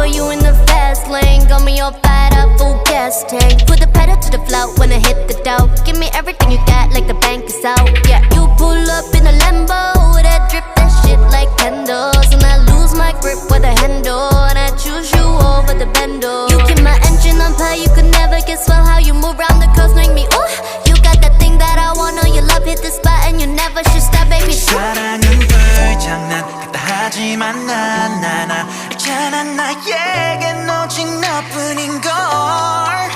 you in the fast lane. Got me all fired up, full gas tank. Put the pedal to the floor when I hit the dough. Give me everything you got like the bank is out. Yeah, you pull up in a Lambo, that drip, that shit like candles. And I lose my grip with a handle, and I choose you over the bando. You keep my engine on fire, you could never guess well how you move around the curves, make me ooh. You got that thing that I want, know your love hit the spot and you never should stop, baby. 사랑은 불장난 같다 하지만 난 있잖아 나에겐 오직 너뿐인걸.